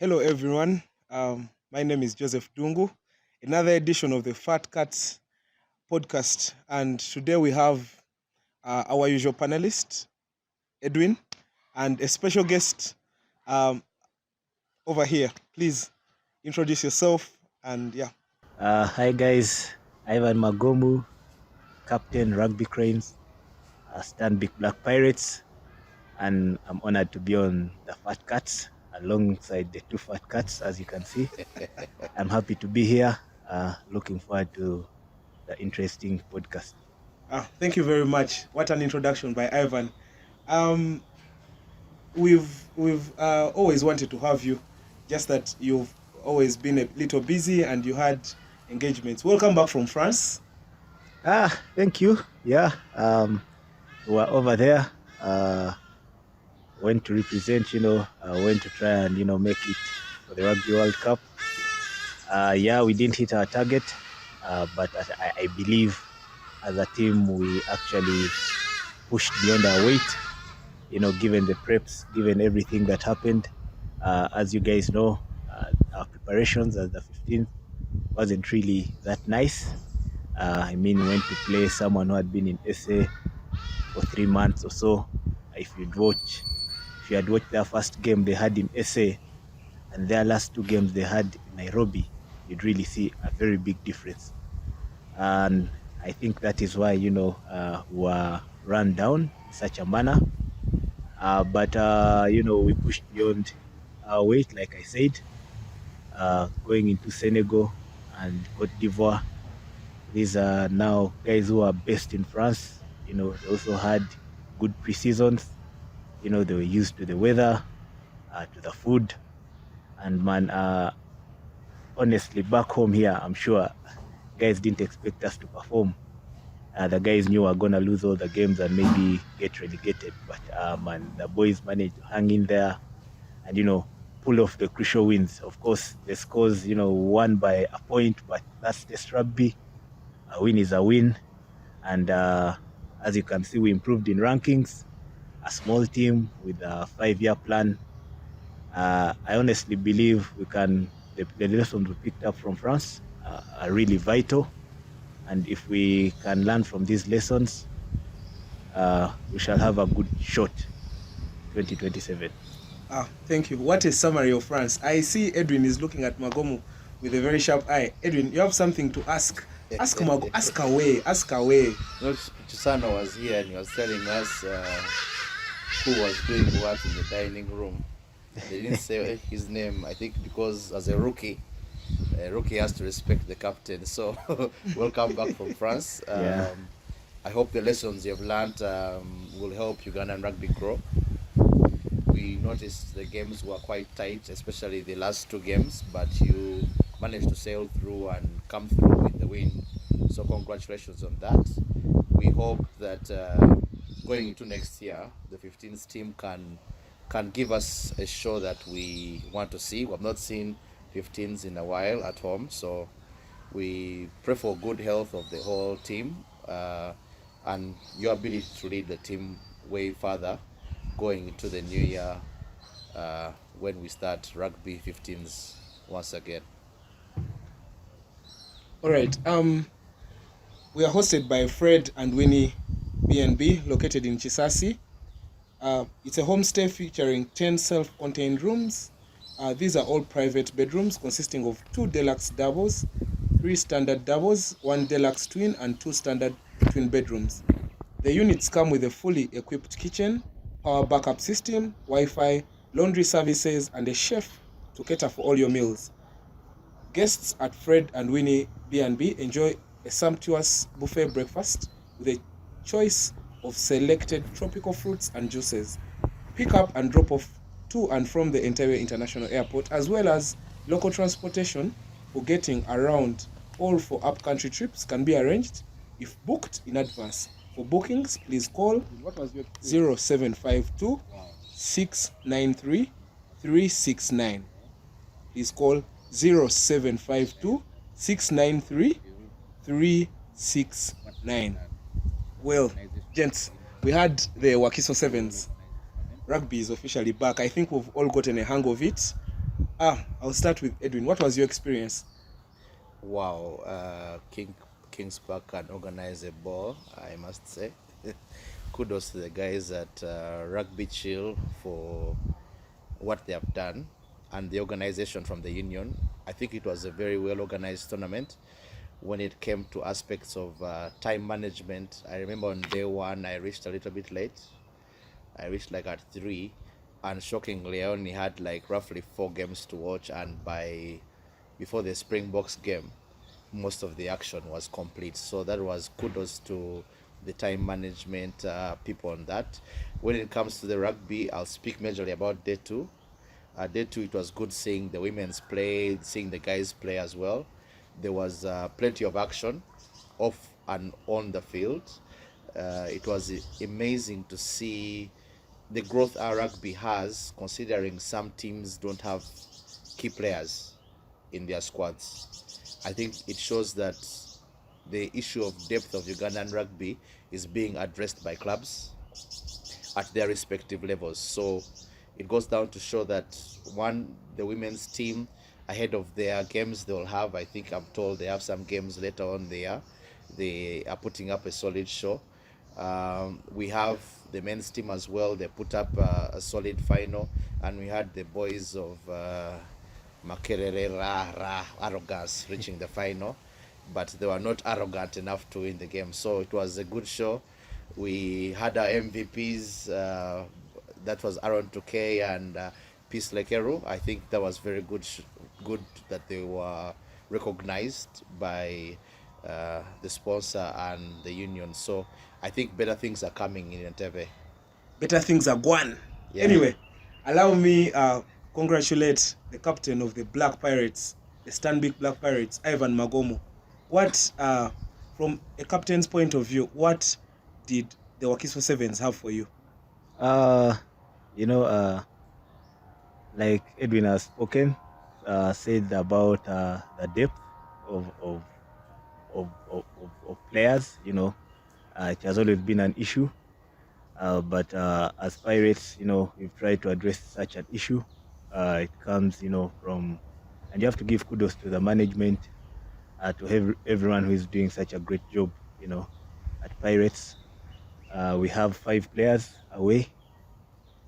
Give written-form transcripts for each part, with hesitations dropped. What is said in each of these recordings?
Hello, everyone. My name is Joseph Dungu. Another edition of the Fat Cats podcast, and today we have our usual panelist, Edwin, and a special guest um, over here. Please introduce yourself, and yeah. Hi guys, Ivan Magomu, Captain Rugby Cranes, Stanbic Black Pirates, and I'm honored to be on the Fat Cats alongside the two Fat Cats, as you can see. I'm happy to be here. Looking forward to the interesting podcast. Thank you very much. What an introduction by Ivan. Um, we've always wanted to have you, just that you've always been a little busy and you had engagements. Welcome back from France. Thank you. Yeah, we were over there. Went to represent, went to try and make it for the Rugby World Cup. Yeah, we didn't hit our target, but I believe as a team we actually pushed beyond our weight. Given the preps, given everything that happened, as you guys know, our preparations as the 15th wasn't really that nice. Went to play someone who had been in SA for 3 months or so. If you had watched their first game they had in SA and their last 2 games they had in Nairobi, you'd really see a very big difference. And I think that is why, we were run down in such a manner. But we pushed beyond our weight, like I said, going into Senegal and Cote d'Ivoire. These are now guys who are based in France. They also had good pre-seasons. They were used to the weather, to the food. And man, honestly, back home here, I'm sure guys didn't expect us to perform. The guys knew we were going to lose all the games and maybe get relegated. But the boys managed to hang in there and, pull off the crucial wins. Of course, the scores, won by a point, but that's just rugby. A win is a win. And as you can see, we improved in rankings. A small team with a 5-year plan. I honestly believe the lessons we picked up from France are really vital. And if we can learn from these lessons, we shall have a good shot 2027. Thank you. What a summary of France. I see Edwin is looking at Magomu with a very sharp eye. Edwin, you have something to ask. Ask Mago, ask away. Chisano was here and he was telling us who was doing what in the dining room. They didn't say his name, I think, because as a rookie has to respect the captain. So welcome back from France. Yeah. I hope the lessons you've learned will help Ugandan rugby grow. We noticed the games were quite tight, especially the last 2 games, but you managed to sail through and come through with the win. So congratulations on that. We hope that going into next year, the 15th team can give us a show that we want to see. We have not seen 15s in a while at home, so we pray for good health of the whole team and your ability to lead the team way further going into the new year when we start rugby 15s once again. All right. We are hosted by Fred and Winnie B&B, located in Chisasi. It's a homestay featuring 10 self-contained rooms. These are all private bedrooms consisting of 2 deluxe doubles, 3 standard doubles, 1 deluxe twin, and 2 standard twin bedrooms. The units come with a fully equipped kitchen, power backup system, Wi-Fi, laundry services, and a chef to cater for all your meals. Guests at Fred and Winnie B&B enjoy a sumptuous buffet breakfast with a choice of selected tropical fruits and juices. Pick up and drop off to and from the Entebbe International Airport, as well as local transportation for getting around all for up-country trips can be arranged if booked in advance. For bookings, please call 0752 693 369. Please call 0752 693 369. Well, gents, we had the Wakiso Sevens. Rugby is officially back. I think we've all gotten a hang of it. I'll start with Edwin. What was your experience? Wow, Kings Park can organize a ball, I must say. Kudos to the guys at Rugby Chill for what they have done and the organization from the union. I think it was a very well organized tournament when it came to aspects of time management. I remember on day one, I reached a little bit late. I reached like at 3, and shockingly, I only had like roughly 4 games to watch, and by before the Springboks game, most of the action was complete. So that was kudos to the time management people on that. When it comes to the rugby, I'll speak majorly about day two. Day two, it was good seeing the women's play, seeing the guys play as well. There was plenty of action off and on the field. It was amazing to see the growth our rugby has, considering some teams don't have key players in their squads. I think it shows that the issue of depth of Ugandan rugby is being addressed by clubs at their respective levels. So it goes down to show that one, the women's team ahead of their games they'll have, I think I'm told they have some games later on there. They are putting up a solid show. We have the men's team as well. They put up a solid final, and we had the boys of Makerere arrogance reaching the final, but they were not arrogant enough to win the game. So it was a good show. We had our MVPs. That was Aaron Tukey and Peace Lekeru. I think that was very good. Good that they were recognized by the sponsor and the union. So I think better things are coming in Entebbe. Better things are gone. Yeah. Anyway, allow me congratulate the captain of the Black Pirates, the Stanbic Black Pirates, Ivan Magomu. What, from a captain's point of view, what did the Wakiso Sevens have for you? Like Edwin has spoken, said about the depth of players. It has always been an issue. But as Pirates, we've tried to address such an issue. It comes, from, and you have to give kudos to the management, to everyone who is doing such a great job, at Pirates. We have 5 players away,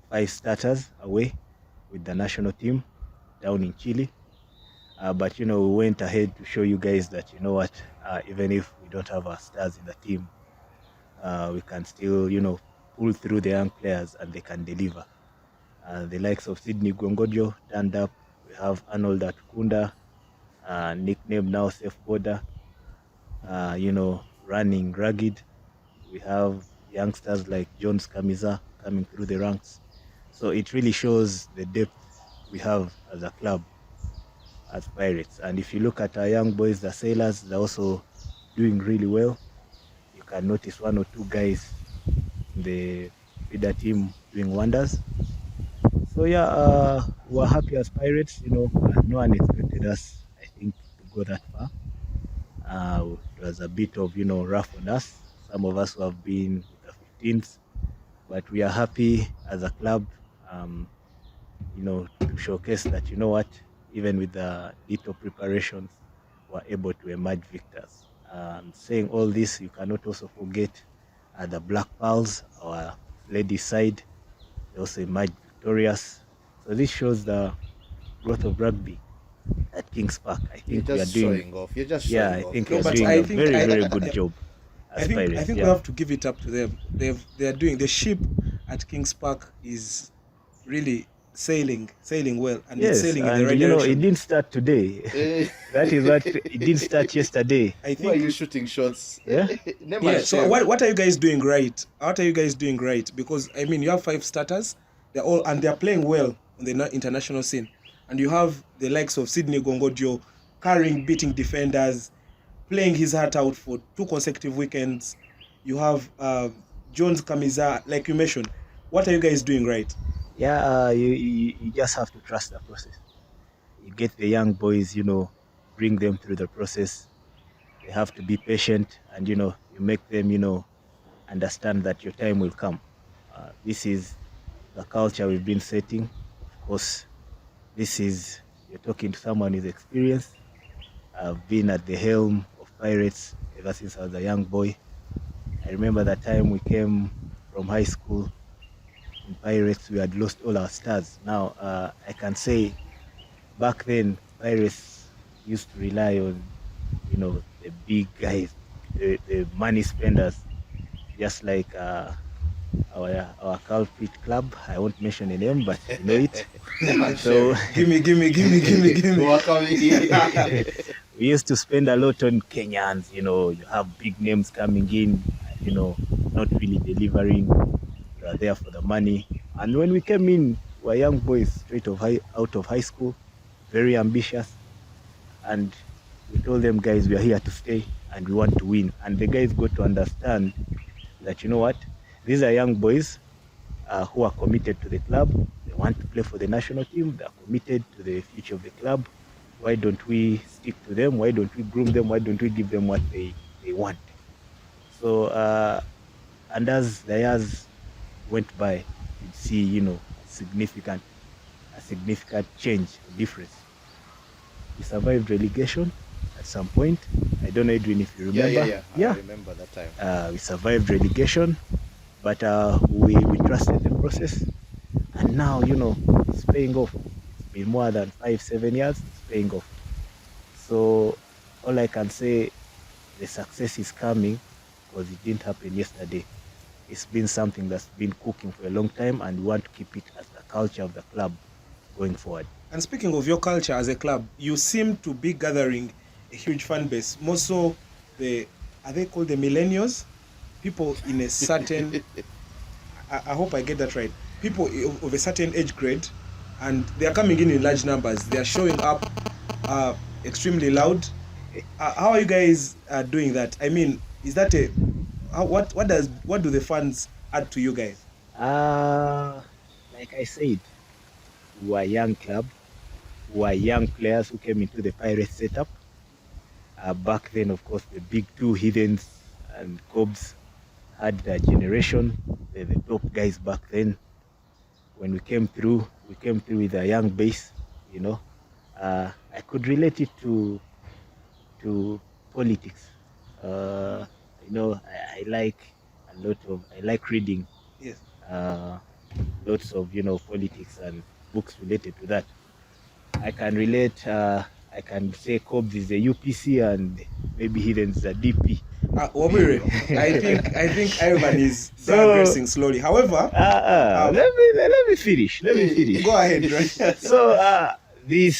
5 starters away with the national team down in Chile. But, we went ahead to show you guys that, even if we don't have our stars in the team, we can still, pull through the young players and they can deliver. The likes of Sydney Gongodio turned up. We have Arnold Atukunda, nicknamed now Safe Border, running rugged. We have youngsters like Jones Kamiza coming through the ranks. So it really shows the depth we have as a club, as Pirates. And if you look at our young boys, the Sailors, they're also doing really well. You can notice 1 or 2 guys in the leader team doing wonders. So yeah, we're happy as Pirates. No one expected us, I think, to go that far. It was a bit of, rough on us. Some of us who have been with the 15s, but we are happy as a club, to showcase that, even with the little preparations, we're able to emerge victors. Saying all this, you cannot also forget the Black Pearls, our ladies' side. They also emerged victorious. So this shows the growth of rugby at Kings Park. I think we are doing. Showing off. You're just showing off. I think we're doing a very, very good job. I think we have to give it up to them. They are doing, the ship at Kings Park is really sailing well, and yes, it's sailing and in the right direction. It didn't start today. That is what it didn't start yesterday. I think. Why are you shooting shots? Yeah. Yeah. So what are you guys doing right? What are you guys doing right? Because you have 5 starters. They're playing well on the international scene, and you have the likes of Sydney Gongodio carrying, beating defenders, playing his heart out for 2 consecutive weekends. You have Jones Kamiza, like you mentioned. What are you guys doing right? Yeah, you just have to trust the process. You get the young boys, bring them through the process. They have to be patient, and you make them, understand that your time will come. This is the culture we've been setting. Of course, this is You're talking to someone who's experienced. I've been at the helm of Pirates ever since I was a young boy. I remember that time we came from high school in Pirates, we had lost all our stars. Now, I can say back then, Pirates used to rely on, the big guys, the money spenders, just like our culprit club. I won't mention the name, but you know it. So Gimme. we used to spend a lot on Kenyans. You have big names coming in, not really delivering. You are there for the money. And when we came in, we were young boys, out of high school, very ambitious, and we told them, guys, we are here to stay and we want to win. And the guys got to understand that, you know what, these are young boys who are committed to the club. They want to play for the national team. They're committed to the future of the club. Why don't we stick to them? Why don't we groom them? Why don't we give them what they want? So, and as the years went by, you'd see, a significant change, a difference. We survived relegation at some point. I don't know, Edwin, if you remember. Yeah. I remember that time. We survived relegation, but we trusted the process. And now, it's paying off. It's been more than 5-7 years. It's paying off. So all I can say, the success is coming because it didn't happen yesterday. It's been something that's been cooking for a long time, and we want to keep it as the culture of the club going forward. And speaking of your culture as a club, you seem to be gathering a huge fan base. More so, are they called the millennials? People in a certain, I hope I get that right. People of a certain age grade, and they are coming in large numbers. They are showing up extremely loud. How are you guys doing that? I mean, is that what do the fans add to you guys? Like I said, we are a young club. We are young players who came into the Pirates setup. Back then, of course, the big two, Heathens and Cobs, had their generation. They're the top guys back then. When we came through with a young base. I could relate it to politics. I like reading. Yes. Lots of politics and books related to that. I can relate. I can say Cobbs is a UPC and maybe Heathens is a DP. Wabire, I think Ivan is digressing slowly. However, let me finish. Go ahead. Right? So the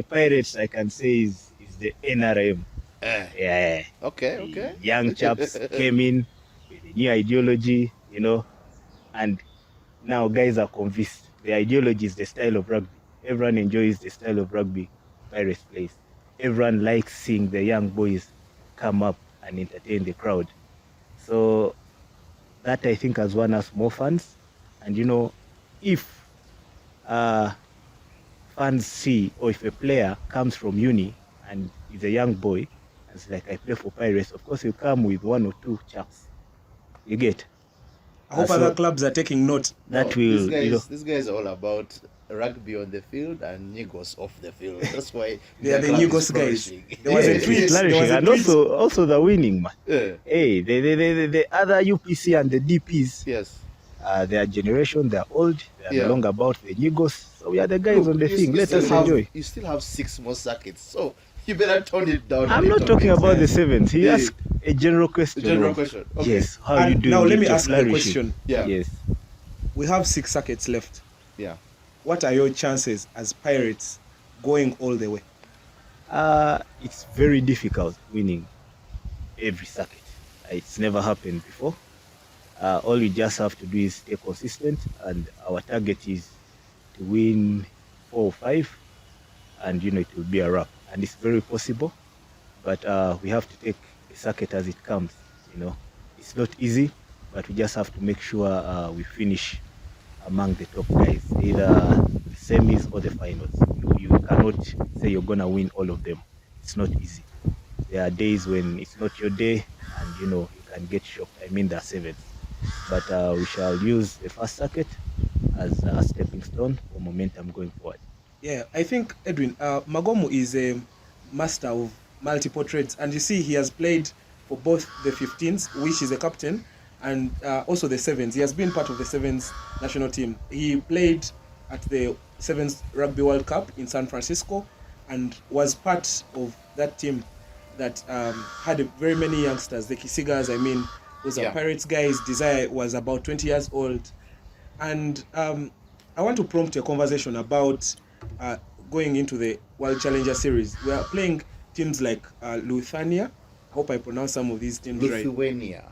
Pirates, I can say, is the NRM. Yeah. Okay. Young chaps came in with a new ideology, and now guys are convinced the ideology is the style of rugby. Everyone enjoys the style of rugby Pirates plays. Everyone likes seeing the young boys come up and entertain the crowd. So that, I think, has won us more fans. And if fans see, or if a player comes from uni and is a young boy and it's like, I play for Pirates, of course he'll come with one or two chaps. You get? I hope other clubs are taking note. This guy is all about rugby on the field and Nigos off the field. That's why they are the Nigos guys. There was a tweet, and also the winning, man. Yeah. Hey, the other UPC and the DPs. Yes. Their generation, they're old. They're no longer about the Nigos. So we are the guys on the thing. Let us enjoy. You still have 6 more circuits, so you better tone it down. I'm not talking about the sevens. He asked a general question. Okay. Yes. How are you doing? Now let me ask a question. Yeah. Yes. We have 6 circuits left. Yeah. What are your chances as Pirates going all the way? It's very difficult winning every circuit. It's never happened before. All we just have to do is stay consistent, and our target is to win 4 or 5, and it will be a wrap. And it's very possible, but we have to take the circuit as it comes. It's not easy, but we just have to make sure we finish among the top guys, either the semis or the finals. You cannot say you're gonna win all of them. It's not easy. There are days when it's not your day, and you can get shocked. I mean, there are 7s, but we shall use the first circuit as a stepping stone for momentum going forward. Yeah, I think Edwin Magomu is a master of multiple trades, and you see he has played for both the 15s, which is a captain, and also the sevens. He has been part of the sevens national team. He played at the Sevens Rugby World Cup in San Francisco, and was part of that team that had very many youngsters. The Kisigas, I mean, those are Yeah. Pirates guys. Desire was about 20 years old, and I want to prompt a conversation about uh, going into the World Challenger Series. We are playing teams like Lithuania. I hope I pronounce some of these teams right. Lithuania.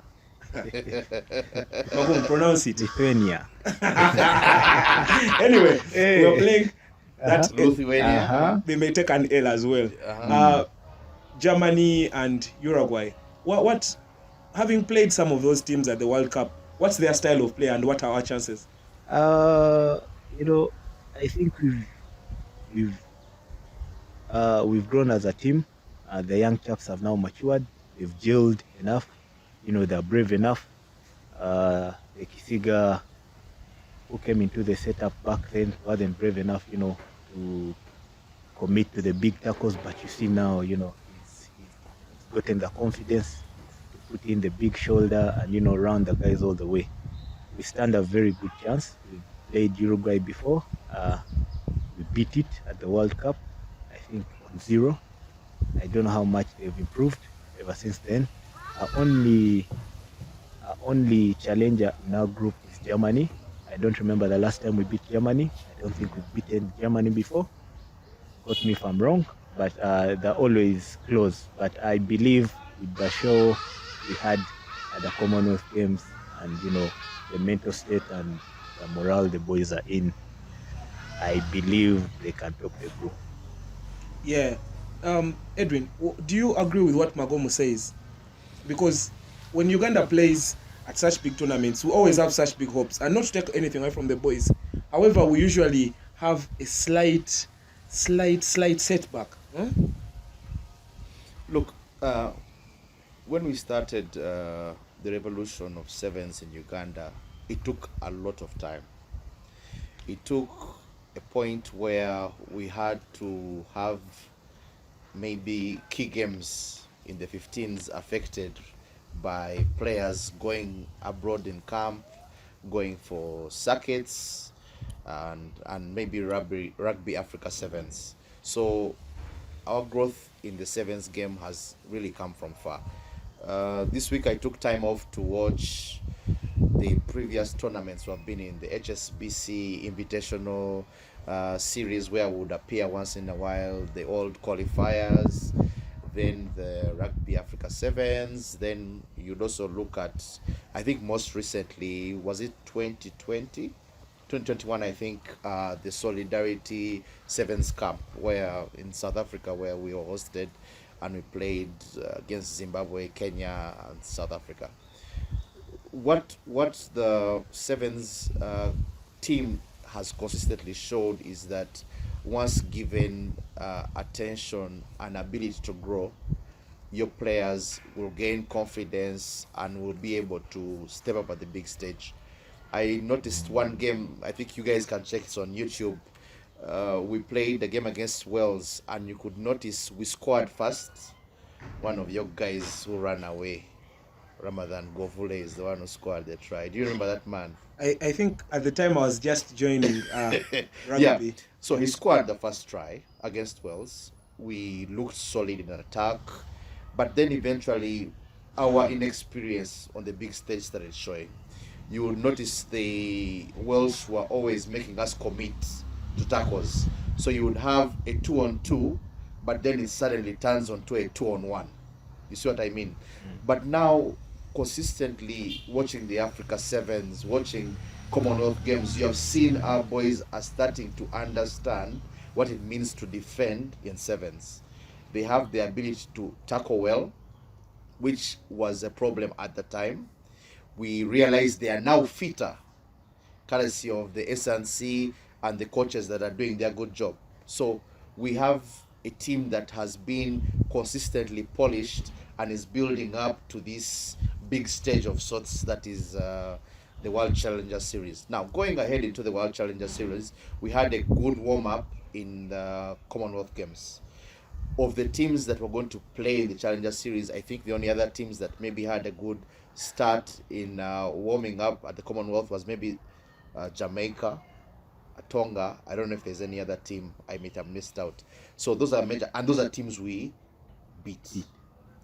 Magum, pronounce it. Lithuania. Anyway, we are Hey. playing that. Lithuania. Uh-huh. They may take an L as well. Uh-huh. Germany and Uruguay. What, having played some of those teams at the World Cup, what's their style of play and what are our chances? Uh, you know, I think we've we've grown as a team. The young chaps have now matured. They've gelled enough. They're brave enough. The Kisiga who came into the setup back then wasn't brave enough, to commit to the big tackles. But you see now, he's gotten the confidence to put in the big shoulder and, round the guys all the way. We stand a very good chance. We played Uruguay before. We beat it at the World Cup, I think on 0. I don't know how much they've improved ever since then. Our only challenger in our group is Germany. I don't remember the last time we beat Germany. I don't think we've beaten Germany before. Quote me if I'm wrong, but they're always close. But I believe with the show we had at the Commonwealth Games and, the mental state and the morale the boys are in, I believe they can top the group. Yeah. Edwin, do you agree with what Magomu says? Because when Uganda plays at such big tournaments, we always have such big hopes. And not to take anything away from the boys. However, we usually have a slight setback. Huh? Look, when we started the revolution of sevens in Uganda, it took a lot of time. It took a point where we had to have maybe key games in the 15s affected by players going abroad in camp, going for circuits, and maybe rugby Africa sevens. So our growth in the sevens game has really come from far. This week I took time off to watch the previous tournaments we have been in, the HSBC Invitational series where we would appear once in a while, the old qualifiers, then the Rugby Africa Sevens. Then you'd also look at, I think most recently, was it 2020? 2021, I think, the Solidarity Sevens Cup, where in South Africa, where we were hosted and we played against Zimbabwe, Kenya, and South Africa. What the Sevens team has consistently showed is that once given attention and ability to grow, your players will gain confidence and will be able to step up at the big stage. I noticed one game, I think you guys can check it on YouTube. We played the game against Wales, and you could notice we scored first. One of your guys who ran away, Ramadan Govule, is the one who scored the try. Do you remember that man? I think at the time I was just joining rugby. Yeah. So he scored the first try against Wales. We looked solid in attack, but then eventually our inexperience on the big stage started showing. You will notice the Welsh were always making us commit to tackles. So you would have a 2-on-2, but then it suddenly turns onto a 2-on-1. You see what I mean? But now, consistently watching the Africa Sevens, watching Commonwealth Games, you have seen our boys are starting to understand what it means to defend in sevens. They have the ability to tackle well, which was a problem at the time. We realize they are now fitter, courtesy of the SNC and the coaches that are doing their good job. So we have a team that has been consistently polished and is building up to this big stage of sorts that is the World Challenger Series. Now, going ahead into the World Challenger Series, we had a good warm-up in the Commonwealth Games. Of the teams that were going to play in the Challenger Series, I think the only other teams that maybe had a good start in warming up at the Commonwealth was maybe Jamaica, Tonga. I don't know if there's any other team I might have missed out. So those are major, and those are teams we beat.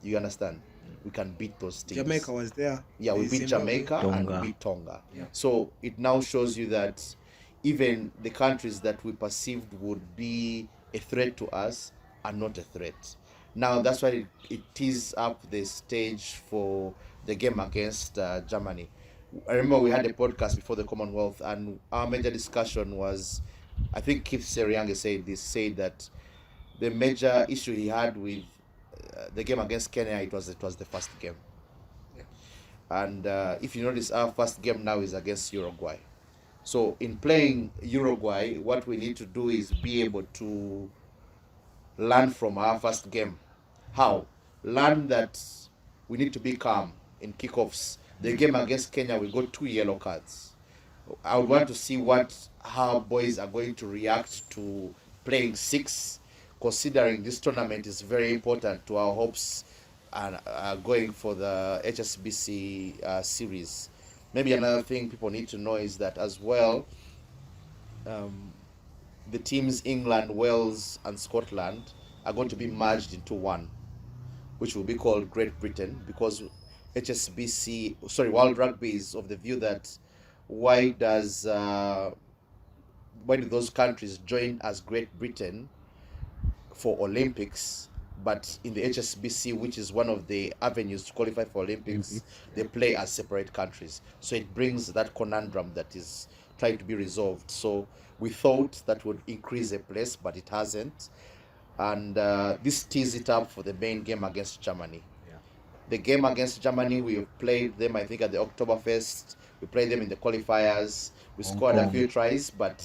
You understand? We can beat those teams. Jamaica was there. Yeah, we beat Jamaica and Tonga. we beat Tonga. Yeah. So it now shows you that even the countries that we perceived would be a threat to us are not a threat. Now that's why it tees up the stage for the game against Germany. I remember we had a podcast before the Commonwealth, and our major discussion was, I think Keith Seriange said that the major issue he had with the game against Kenya, it was the first game. And if you notice, our first game now is against Uruguay. So in playing Uruguay, what we need to do is be able to learn from our first game. How? Learn that we need to be calm in kickoffs. The game against Kenya, we got 2 yellow cards. I would want to see how boys are going to react to playing 6, considering this tournament is very important to our hopes and going for the HSBC series. Maybe another thing people need to know is that as well, the teams England, Wales, and Scotland are going to be merged into one, which will be called Great Britain, because World Rugby is of the view that why do those countries join as Great Britain for Olympics, but in the HSBC, which is one of the avenues to qualify for Olympics, they play as separate countries. So it brings that conundrum that is trying to be resolved. So we thought that would increase the place, but it hasn't. And this tees it up for the main game against Germany. Yeah. The game against Germany, we played them, I think, at the Oktoberfest. We played them in the qualifiers. We scored a few tries, but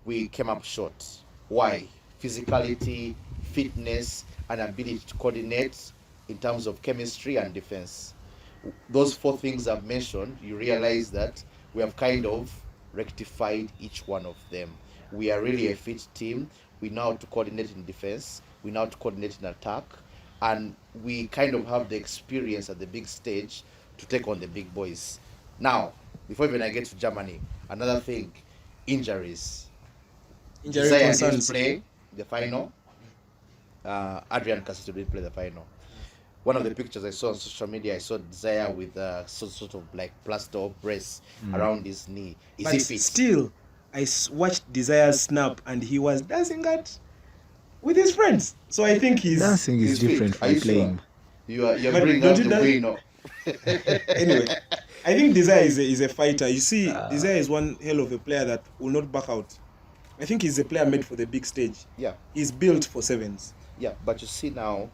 we came up short. Why? Physicality, fitness, and ability to coordinate in terms of chemistry and defense. Those 4 things I've mentioned, you realize that we have kind of rectified each one of them. We are really a fit team. We know how to coordinate in defense. We know how to coordinate in attack. And we kind of have the experience at the big stage to take on the big boys. Now, before even I get to Germany, another thing, injuries. Injury Desire concerns. didn't play the final. Adrian Castillo didn't play the final. One of the pictures I saw on social media, I saw Desire with sort of like plaster or brace around his knee. Is But he fit? still, I watched Desire's snap and he was dancing with his friends. So I think he's Dancing is He's fit. different Are from you sure? playing. You're But bringing don't up you the dance- winner. Anyway. I think Desire is a fighter. You see, Desire is one hell of a player that will not back out. I think he's a player made for the big stage. Yeah, He's built for sevens. yeah. But you see now,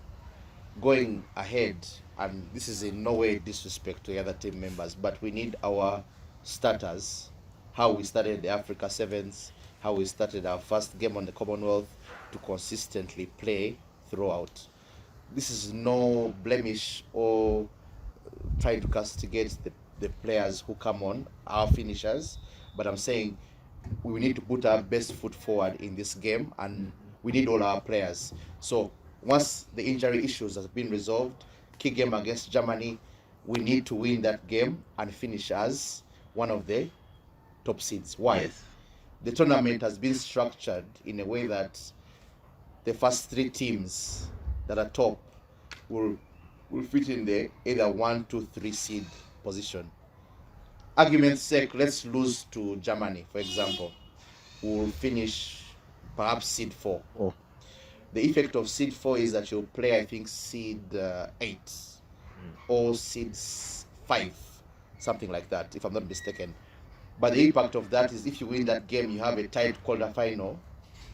going ahead, and this is in no way disrespect to the other team members, but we need our starters, how we started the Africa Sevens, how we started our first game on the Commonwealth, to consistently play throughout. This is no blemish or trying to castigate the players who come on, our finishers, but I'm saying we need to put our best foot forward in this game, and we need all our players. So once the injury issues have been resolved, key game against Germany, we need to win that game and finish as one of the top seeds. Why? Yes. The tournament has been structured in a way that the first 3 teams that are top will fit in the either 1, 2, 3 seed position. Argument's sake, let's lose to Germany, for example. We'll finish perhaps seed 4. Oh, The effect of seed 4 is that you'll play, I think, seed 8 or seed 5, something like that, if I'm not mistaken. But the impact of that is if you win that game, you have a tight quarterfinal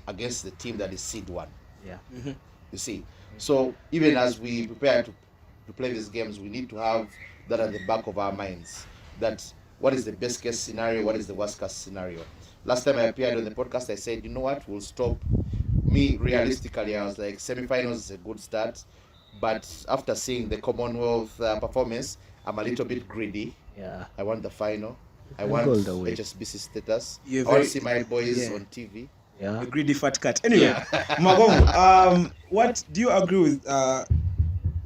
against the team that is seed 1. yeah. You see, so even as we prepare to play these games, we need to have that at the back of our minds, that what is the best case scenario, what is the worst case scenario. Last time I appeared on the podcast, I said, you know what, we'll stop. Me, realistically, I was like, semi-finals is a good start, but after seeing the Commonwealth performance, I'm a little bit greedy. Yeah. I want the final. I can want go all the way. HSBC status. You're I want very- to see my boys yeah. on TV. Yeah. A greedy fat cat. Anyway, Magomu, what do you agree with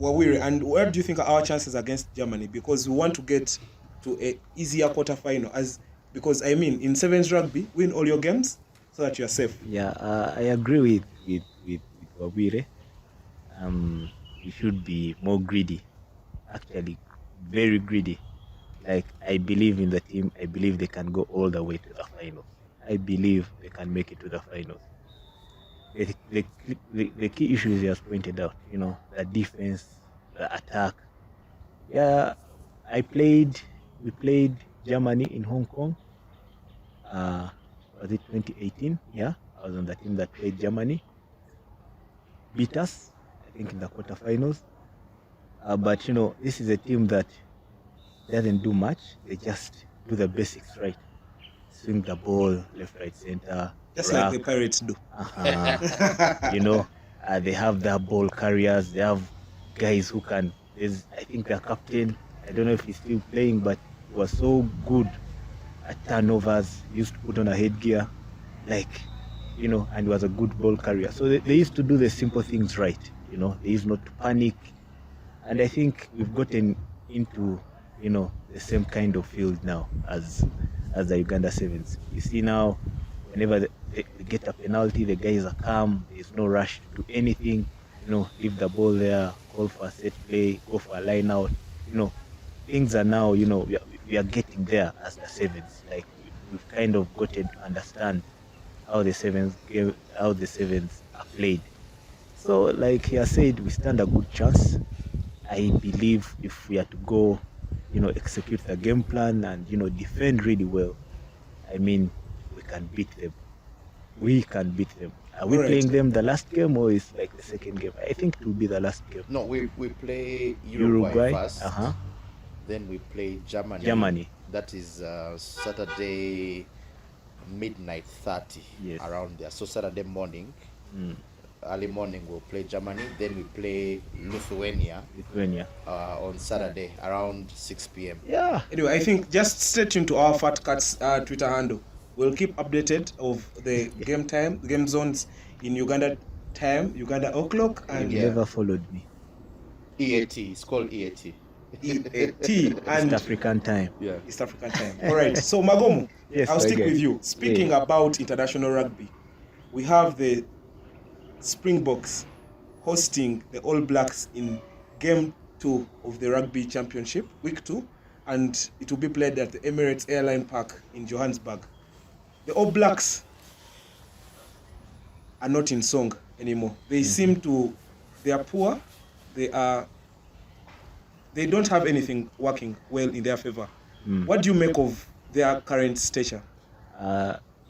Wawiri, and what do you think are our chances against Germany? Because we want to get to a easier quarterfinal, because I mean in sevens rugby, win all your games so that you are safe. Yeah, I agree with Wabire. We should be more greedy, actually, very greedy. Like, I believe in the team. I believe they can go all the way to the finals. I believe they can make it to the finals. The key issues he has pointed out, the defense, the attack. Yeah, we played Germany in Hong Kong. Was it 2018? Yeah, I was on the team that played Germany. Beat us, I think, in the quarterfinals. But this is a team that doesn't do much. They just do the basics right. Swing the ball left, right, center. Just rack. like the Pirates do. They have their ball carriers. They have guys who can. I think their captain, I don't know if he's still playing, but he was so good at turnovers. He used to put on a headgear, and he was a good ball carrier. So they used to do the simple things right. They used not to panic. And I think we've gotten into, the same kind of field now as the Uganda Sevens. You see now, whenever they get a penalty, the guys are calm. There's no rush to do anything. Leave the ball there, call for a set play, go for a line out. Things are now, we are getting there as the Sevens. Like, we've kind of gotten to understand how the Sevens are played. So, like he has said, we stand a good chance. I believe if we are to go, execute the game plan and, defend really well, I mean, we can beat them. We can beat them. Are we playing them the last game, or is like the second game? I think it will be the last game. No, we play Uruguay first. Uh-huh. Then we play Germany. That is Saturday midnight 30. Yes. Around there. So Saturday morning. Early morning we'll play Germany. Then we play Lithuania. On Saturday around 6 p.m. Yeah. Anyway, I think just stay tuned to our Fat Cats Twitter handle. We'll keep updated of the game zones in Uganda time, Uganda o'clock, and You never followed me. EAT. It's called EAT. EAT and East African time. Yeah. East African time. All right. So Magomu, Yes, I'll stick okay. with you. Speaking about international rugby, we have the Springboks hosting the All Blacks in Game 2 of the Rugby Championship, Week 2, and it will be played at the Emirates Airline Park in Johannesburg. The All Blacks are not in song anymore. They they are poor. They don't have anything working well in their favor. What do you make of their current stature?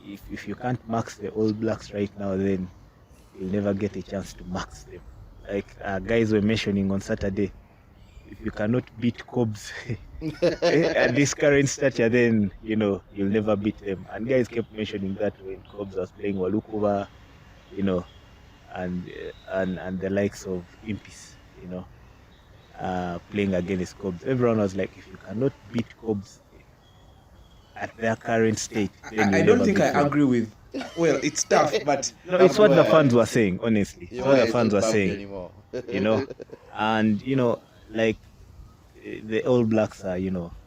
If you can't max the All Blacks right now, then you'll never get a chance to max them. Like guys were mentioning on Saturday, if you cannot beat Cobs at this current stature, then you'll never beat them. And guys kept mentioning that when Cobs was playing Walukova, and the likes of Impis, playing against Cobs. Everyone was like, if you cannot beat Cobs at their current state, then I don't think I agree with. Well, it's tough, but no, it's what the fans were saying. Honestly, it's what the fans were saying. Anymore. And like the All Blacks are,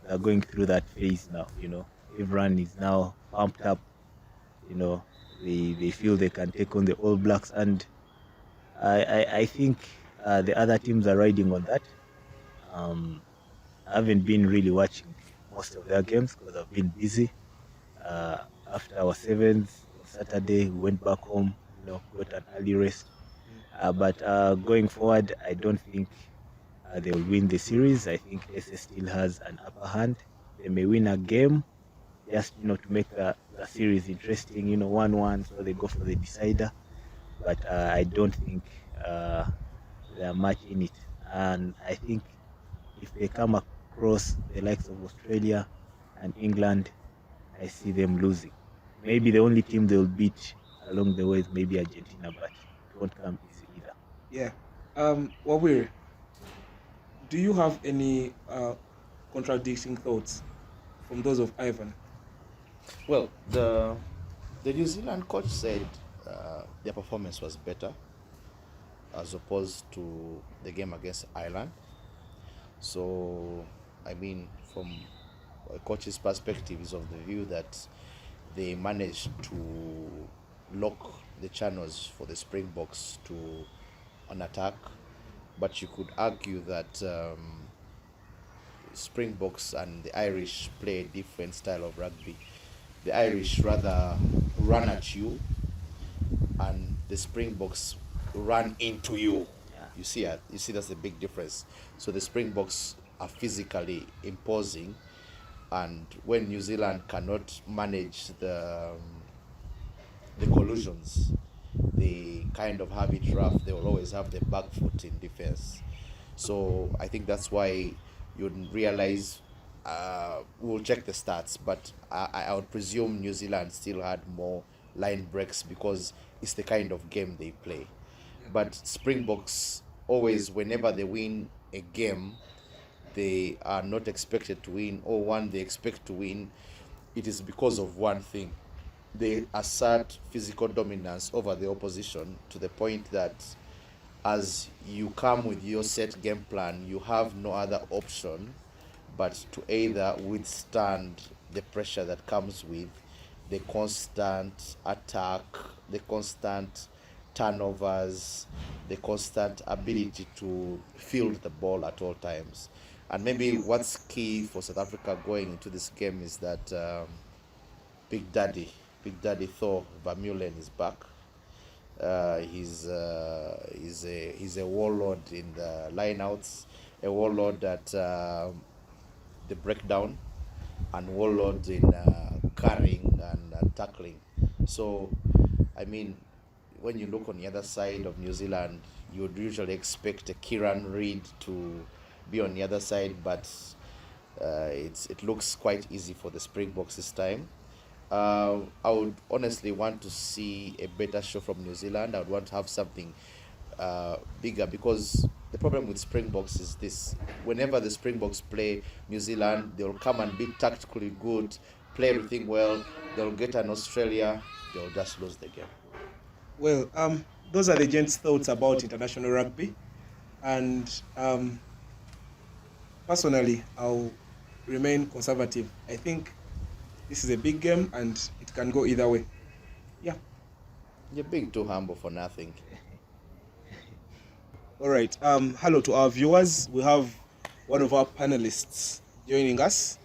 are going through that phase now. Everyone is now pumped up. They feel they can take on the All Blacks, and I think the other teams are riding on that. I haven't been really watching most of their games because I've been busy. After our sevens on Saturday, we went back home, got an early rest. But going forward, I don't think they will win the series. I think SS still has an upper hand. They may win a game, just to make the series interesting. 1-1, so they go for the decider. But I don't think they are much in it. And I think if they come across the likes of Australia and England, I see them losing. Maybe the only team they'll beat along the way is maybe Argentina, but it won't come easy either. yeah. Wawiri, do you have any contradicting thoughts from those of Ivan? Well, the New Zealand coach said their performance was better as opposed to the game against Ireland. So, I mean, from a coach's perspective, is of the view that they managed to lock the channels for the Springboks to an attack. But you could argue that Springboks and the Irish play a different style of rugby. The Irish rather run at you, and the Springboks run into you. You see, that's the big difference. So the Springboks are physically imposing, and when New Zealand cannot manage the collisions, they kind of have it rough. They will always have the back foot in defense. So I think that's why you'd realize. We'll check the stats, but I would presume New Zealand still had more line breaks because it's the kind of game they play. But Springboks always, whenever they win a game, they are not expected to win, or one they expect to win, it is because of one thing. They assert physical dominance over the opposition to the point that as you come with your set game plan, you have no other option but to either withstand the pressure that comes with the constant attack, the constant turnovers, the constant ability to field the ball at all times. And maybe what's key for South Africa going into this game is that Big Daddy Thor Vermeulen is back. He's a warlord in the lineouts, a warlord at the breakdown, and warlord in carrying and tackling. So, I mean, when you look on the other side of New Zealand, you would usually expect a Kieran Reid to be on the other side, but it looks quite easy for the Springboks this time. I would honestly want to see a better show from New Zealand. I would want to have something bigger, because the problem with Springboks is this: whenever the Springboks play New Zealand, they'll come and be tactically good, play everything well. They'll get an Australia, they'll just lose the game. Well, those are the gents' thoughts about international rugby, and personally, I'll remain conservative. I think this is a big game, and it can go either way. Yeah. You're being too humble for nothing. All right. Hello to our viewers. We have one of our panelists joining us.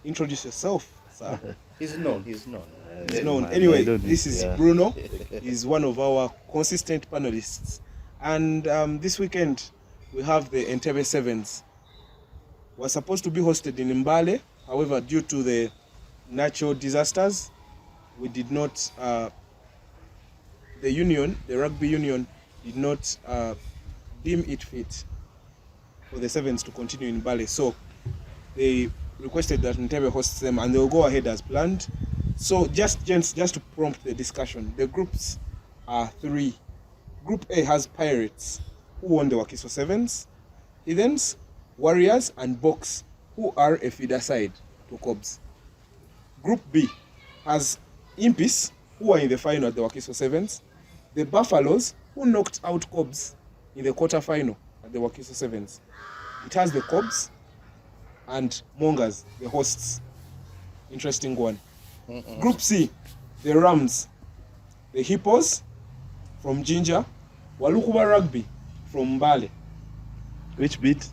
Introduce yourself, sir. He's known. He's known. Anyway, this is Bruno. He's one of our consistent panelists. And this weekend, we have the Entebbe Sevens. We're supposed to be hosted in Mbale. However, due to the natural disasters, we did not, the rugby union, did not deem it fit for the Sevens to continue in Mbale. So they requested that Entebbe hosts them, and they'll go ahead as planned. So just to prompt the discussion, the groups are three. Group A has Pirates, who won the Wakiso Sevens, Heathens, Warriors, and Box, who are a feeder side to Cobs. Group B has Impis, who are in the final at the Wakiso Sevens, the Buffaloes, who knocked out Cobs in the quarter-final at the Wakiso Sevens. It has the Cobs and Mongers, the hosts. Interesting one. Group C, the Rams, the Hippos from Ginger, Walukuba Rugby from Mbale. Which beat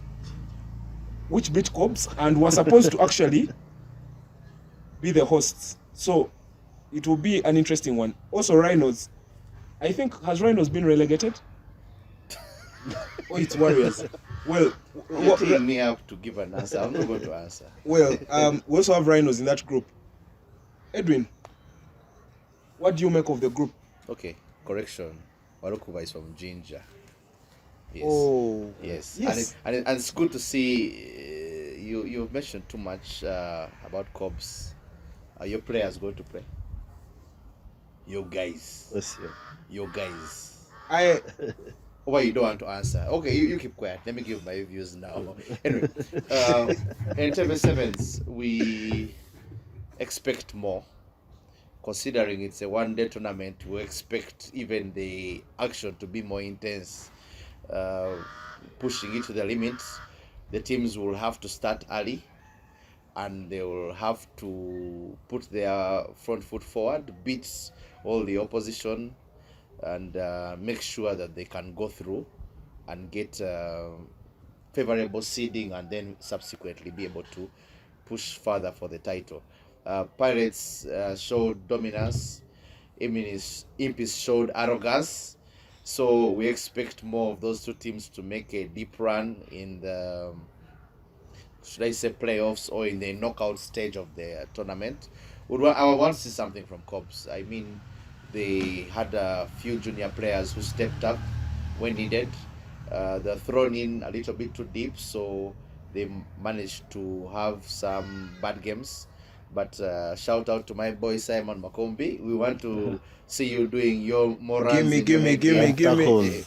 Cobs, and were supposed to actually be the hosts. So it will be an interesting one. Also, Rhinos. I think, has Rhinos been relegated? Oh, it's Warriors. Well, you're teeing me up to give an answer. I'm not going to answer. Well, we also have Rhinos in that group. Edwin, what do you make of the group? Okay, correction. Walukuba is from Ginger. Yes. Oh, yes. Yes. And it's good to see you mentioned too much about Cobs. Are your players going to play? Your guys. What's your... Your guys. Why you don't want to answer? Okay, you keep quiet. Let me give my views now. Anyway, uh, in Table Sevens, we expect more. Considering it's a one-day tournament, we expect even the action to be more intense, uh, pushing it to the limits. The teams will have to start early, and they will have to put their front foot forward, beat all the opposition, and make sure that they can go through and get favorable seeding, and then subsequently be able to push further for the title. Pirates showed dominance. Impis showed arrogance. So we expect more of those two teams to make a deep run in the, should I say, playoffs or in the knockout stage of the tournament. I want to see something from Cubs. I mean, they had a few junior players who stepped up when needed. They're thrown in a little bit too deep, so they managed to have some bad games. But shout out to my boy Simon Makombi. We want to see you doing your more runs. Gimme. Tackles.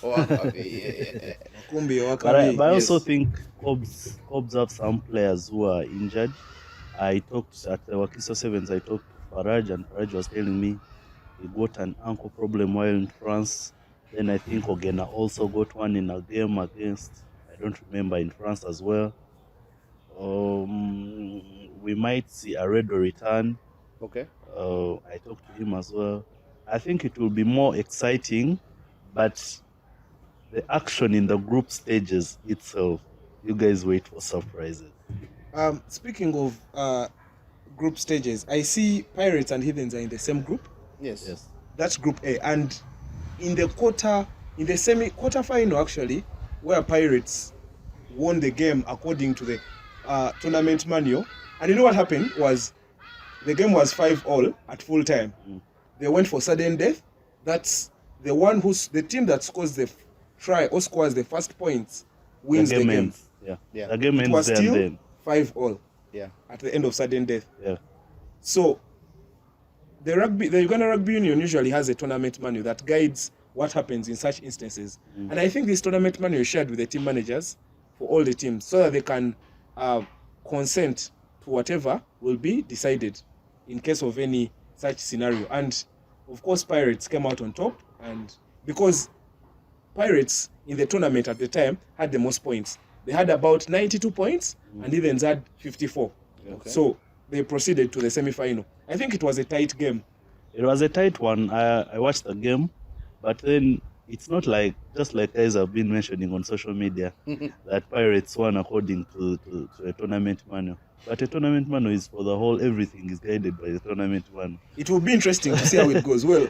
Kumbi, But I also Yes. think Cubs have some players who are injured. I talked at the Wakiso Sevens. I talked to Faraj, and Faraj was telling me he got an ankle problem while in France. Then I think Ogena also got one in a game against, I don't remember, in France as well. We might see a Redo return. Okay. I talked to him as well. I think it will be more exciting, but the action in the group stages itself, you guys wait for surprises. Speaking of group stages, I see Pirates and Heathens are in the same group. Yes. That's Group A, and in the semi-quarter final actually, where Pirates won the game according to the tournament manual. And you know what happened was the game was 5-all at full time. They went for sudden death. That's the team that scores the try or scores the first points wins the game. Ends. Yeah. The game It ends was there still and then. 5-all Yeah. at the end of sudden death. Yeah. So the Uganda Rugby Union usually has a tournament manual that guides what happens in such instances. And I think this tournament manual is shared with the team managers for all the teams so that they can consent to whatever will be decided in case of any such scenario. And of course, Pirates came out on top, and because Pirates in the tournament at the time had the most points. They had about 92 points, and Heathens had 54. Okay. So they proceeded to the semi-final. I think it was a tight game. It was a tight one. I watched the game, but then it's not like, just like guys have been mentioning on social media, that Pirates won according to a tournament manual. But a tournament manual is for the whole, everything is guided by the tournament manual. It will be interesting to see how it goes. Well,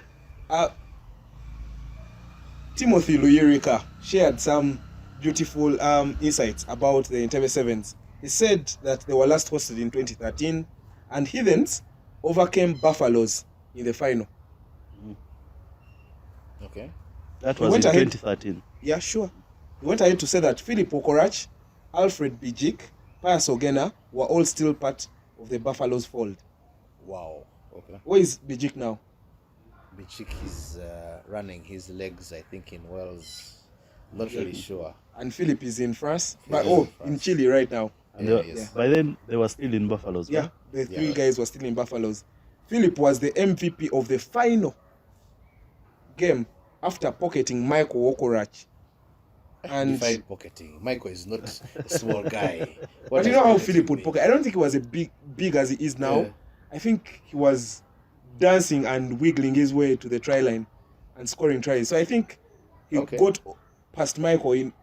Timothy Luyirika shared some beautiful insights about the Entebbe Sevens. He said that they were last hosted in 2013, and Heathens overcame Buffaloes in the final. Okay. That He was in went ahead. 2013. Yeah, sure. He went ahead to say that Philip Okorach, Alfred Bijik, Pius Ogena were all still part of the Buffaloes fold. Wow. Okay. Where is Bijik now? Bichik is running his legs, I think, in Wales. Not really sure. And Philip is in France. He's But in in France. Chile right now. And Yeah, they- yes. by then, they were still in Buffaloes. Yeah, right? the three Yeah. guys were still in Buffaloes. Philip was the MVP of the final game after pocketing Michael Okorach. And Define pocketing. Michael is not a small guy. What but you does know how pocketing Philip would mean? pocket? I don't think he was a big as he is now. Yeah. I think he was dancing and wiggling his way to the try line and scoring tries. So I think he Okay. got past Michael in.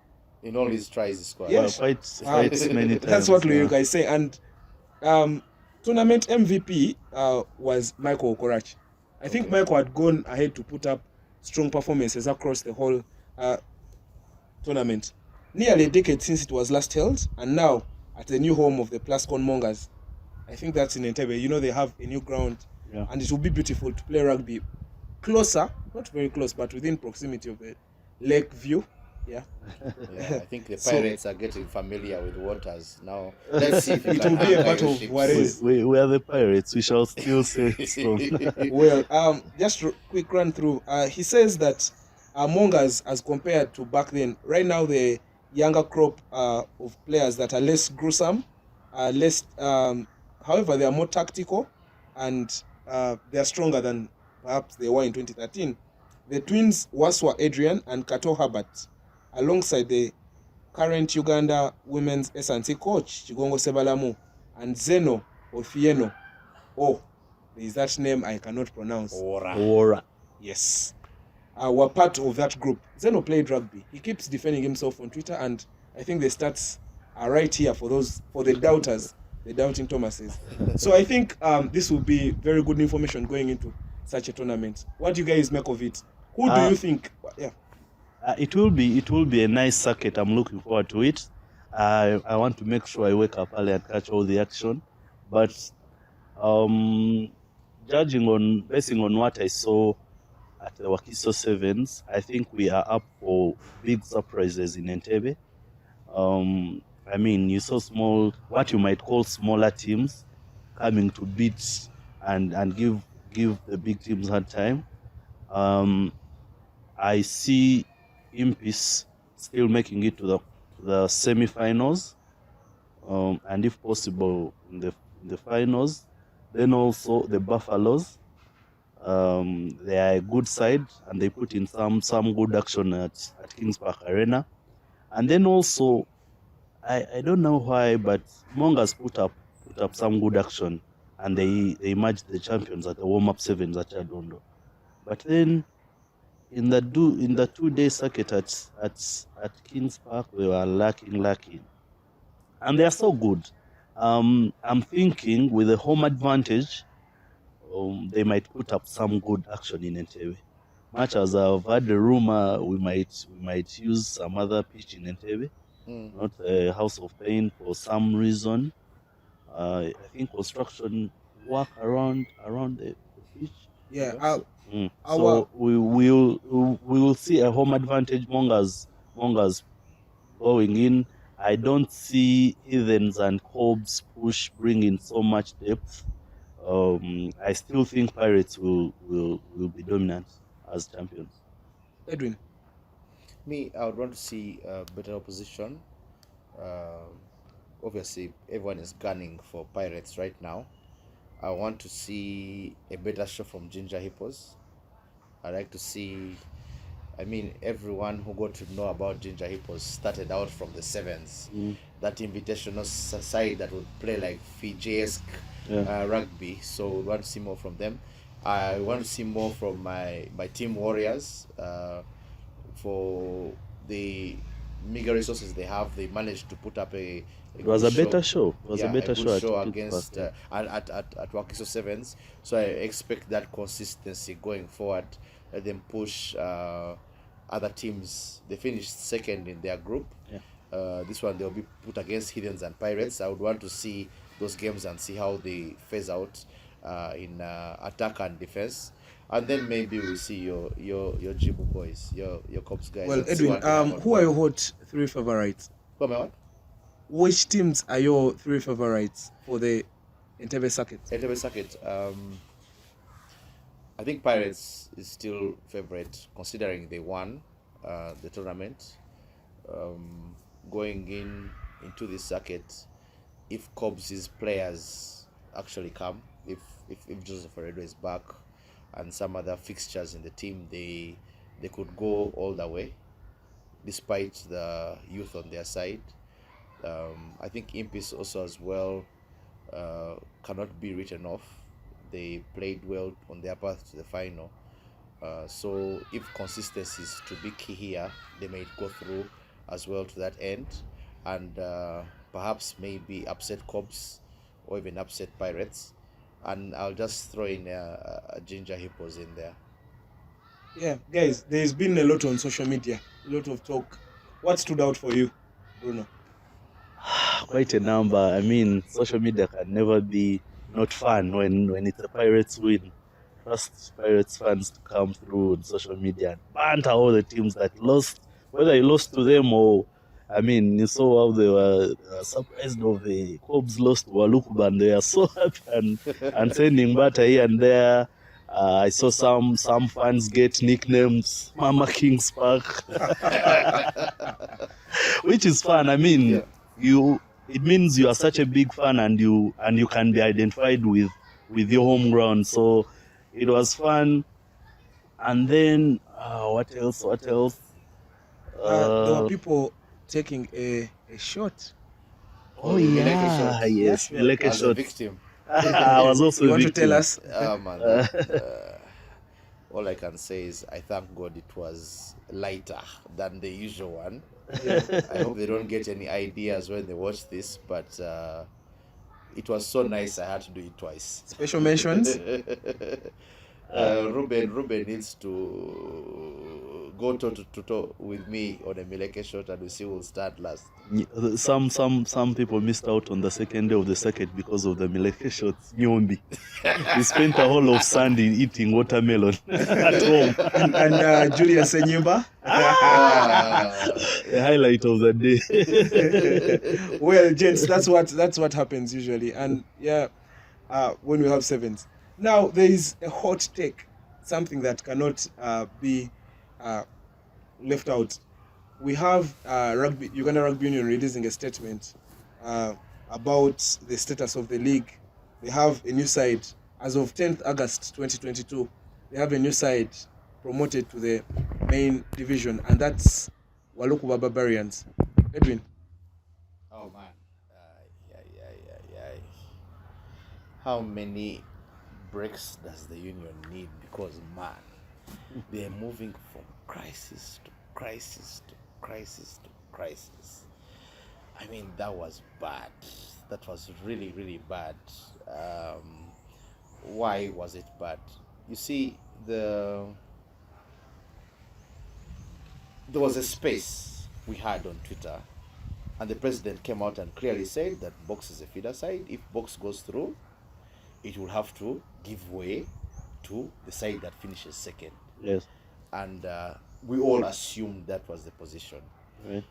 In all his tries, he scored. Yes. Well, quite many times. That's what yeah. Luyirika is saying. And tournament MVP was Michael Okorach. I think Michael had gone ahead to put up strong performances across the whole tournament. Nearly a decade since it was last held, and now at the new home of the Plascon Mongers. I think that's in Entebbe. You know, they have a new ground, Yeah. and it will be beautiful to play rugby closer, not very close, but within proximity of the lake view. Yeah. Yeah, I think the So- Pirates are getting familiar with waters now. Let's see if you It can will be a anchor battle your of ships. Juarez. We are the Pirates. We shall still say strong. Well, just quick run through. He says that among us as compared to back then. Right now, the younger crop of players that are less gruesome, less, however, they are more tactical, and they are stronger than perhaps they were in 2013. The twins Waswa Adrian and Kato Herbert, alongside the current Uganda women's S&C coach Chigongo Sebalamu and Zeno Ofieno. Oh, there is that name I cannot pronounce. Ora. Yes. Were part of that group. Zeno played rugby. He keeps defending himself on Twitter, and I think the stats are right here for the doubters, the doubting Thomases. So I think this will be very good information going into such a tournament. What do you guys make of it? Who do you think? Yeah. It will be a nice circuit. I'm looking forward to it. I want to make sure I wake up early and catch all the action. But basing on what I saw at the Wakiso Sevens, I think we are up for big surprises in Entebbe. I mean, you saw what you might call smaller teams coming to beat and give the big teams hard time. I see Impis still making it to the semi-finals, and if possible in the finals. Then also the Buffaloes, they are a good side and they put in some good action at Kings Park Arena. And then also, I don't know why, but Mongas put up some good action and they emerged the champions at the warm-up sevens at Chadondo. But then in the 2-day circuit at Kings Park, they were lacking. And they are so good. I'm thinking with the home advantage, they might put up some good action in Entebbe. Much as I've heard the rumor, we might use some other pitch in Entebbe, not a House of Pain for some reason. I think construction work around the pitch. Yeah. So we will see a home advantage. Mongas going in. I don't see Heathens and Cobbs push bring in so much depth. I still think Pirates will be dominant as champions. Edwin. Me, I would want to see better opposition. Obviously, everyone is gunning for Pirates right now. I want to see a better show from Ginger Hippos. I like to see. I mean, everyone who got to know about Ginger Hippos started out from the sevens. That invitational side that would play like Fiji-esque rugby. So we want to see more from them. I want to see more from my team Warriors. For the meager resources they have, they managed to put up a was a better show. It was a better good show against at Wakiso Sevens. So I expect that consistency going forward. Let them push other teams. They finished second in their group. This one they'll be put against Heathens and Pirates. I would want to see those games and see how they phase out in attack and defense. And then maybe we'll see your Jibu boys, your Cops guys. Well, Edwin, who are your hot three favorites? Who am I what? Which teams are your three favorites for the Entebbe circuit? Entebbe circuit. I think Pirates is still favorite considering they won the tournament. Going into this circuit, if Cobbs' players actually come, if Joseph Oredo is back and some other fixtures in the team, they could go all the way despite the youth on their side. I think Impis also as well cannot be written off. They played well on their path to the final. So if consistency is to be key here, they may go through as well to that end, and perhaps maybe upset Cobbs or even upset Pirates. And I'll just throw in a Ginger Hippos in there. Yeah, guys, there's been a lot on social media, a lot of talk. What stood out for you, Bruno? Quite a number. I mean, social media can never be not fun when it's a Pirates win. Trust Pirates fans to come through on social media and banter all the teams that lost, whether you lost to them or, I mean, you saw how they were surprised of the Cobs lost to Walukuba, and they are so happy and sending batter here and there. I saw some fans get nicknames Mama King's Park, which is fun. I mean, it means you are such a big fan and you can be identified with your home ground. So it was fun. And then what else? There were people taking a shot. Oh Mileke yeah, shot. yes, Yeah. Mileke As a shot. victim. I was also You a want to victim. tell us? Man, all I can say is I thank God it was lighter than the usual one. I hope they don't get any ideas when they watch this, but it was so nice I had to do it twice. Special mentions. Ruben needs to go toe with me on a Mileke shot and we see who will start last. Some people missed out on the second day of the circuit because of the Mileke shots. Nyombi. We spent a whole of Sunday eating watermelon at home. and Julius Enyimba. The highlight of the day. Well, gents, that's what happens usually, and when we have sevens. Now there is a hot take, something that cannot be left out. We have Uganda Rugby Union releasing a statement about the status of the league. They have a new side as of 10th August 2022. They have a new side promoted to the main division, and that's Walukuba Barbarians. Edwin. Oh man, how many breaks does the union need? Because man, they are moving from crisis to crisis to crisis to crisis. I mean, that was bad. That was really, really bad. Why was it bad? You see, there was a space we had on Twitter, and the president came out and clearly said that Box is a feeder side. If Box goes through, it will have to give way to the side that finishes second. Yes. And we all assumed that was the position. Right.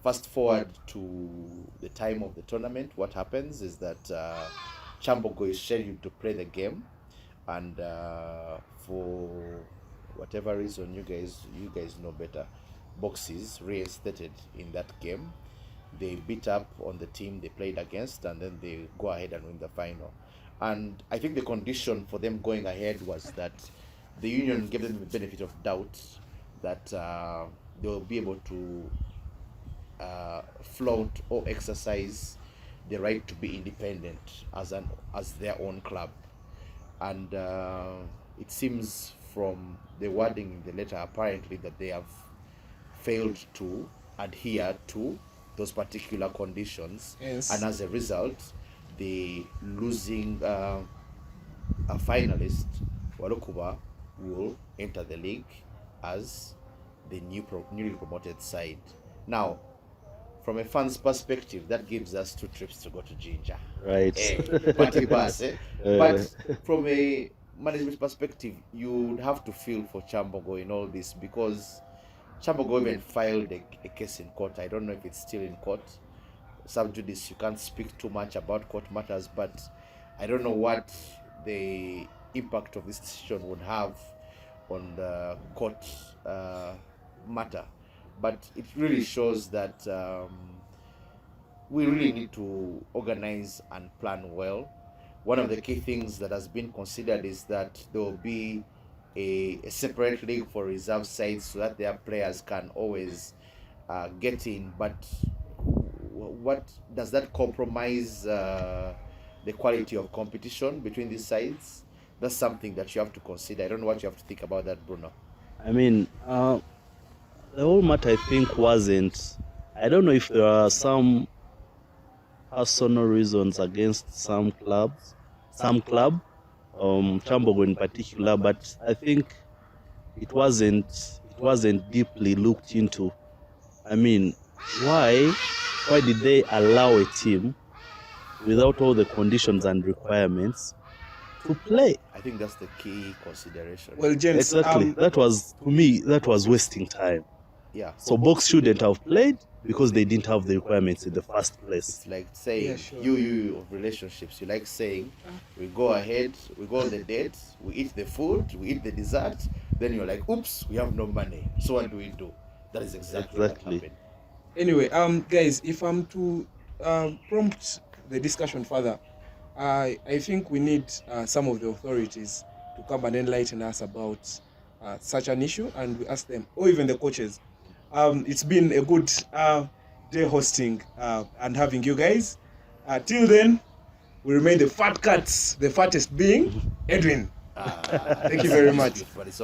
Fast forward to the time of the tournament, what happens is that Chambogo is scheduled to play the game, and for whatever reason, you guys know better, Boxes reinstated in that game. They beat up on the team they played against, and then they go ahead and win the final. And I think the condition for them going ahead was that the union gave them the benefit of doubt that they will be able to flaunt or exercise the right to be independent as their own club. And it seems from the wording in the letter apparently that they have failed to adhere to those particular conditions. Yes. And as a result, the losing a finalist, Walukuba, will enter the league as the newly promoted side. Now, from a fan's perspective, that gives us 2 trips to go to Jinja. Right. Party bus, But from a management perspective, you would have to feel for Chambogo in all this, because Chambogo even filed a case in court. I don't know if it's still in court. Sub judice, you can't speak too much about court matters, but I don't know what the impact of this decision would have on the court matter. But it really shows that we really need to organize and plan well. One of the key things that has been considered is that there will be a separate league for reserve sides so that their players can always get in. But what does that compromise the quality of competition between these sides? That's something that you have to consider. I don't know what you have to think about that, Bruno. I mean, the whole matter, I think, wasn't. I don't know if there are some personal reasons against some club, Chambogo in particular, but I think it wasn't deeply looked into. I mean, why did they allow a team without all the conditions and requirements to play? I think that's the key consideration. Well, gents, Exactly. That was, to me, that was wasting time. Yeah. So Box shouldn't have played because they didn't have the requirements in the first place. It's like saying, Yeah, sure. you of relationships, you like saying, we go ahead, we go on the date, we eat the food, we eat the dessert, then you're like, oops, we have no money. So what do? That is exactly what Exactly. happened. Anyway, guys, if I'm to prompt the discussion further, I think we need some of the authorities to come and enlighten us about such an issue, and we ask them, or even the coaches. It's been a good day hosting and having you guys. Till then, we remain the fat cats, the fattest being Edwin. Thank you very much. But it's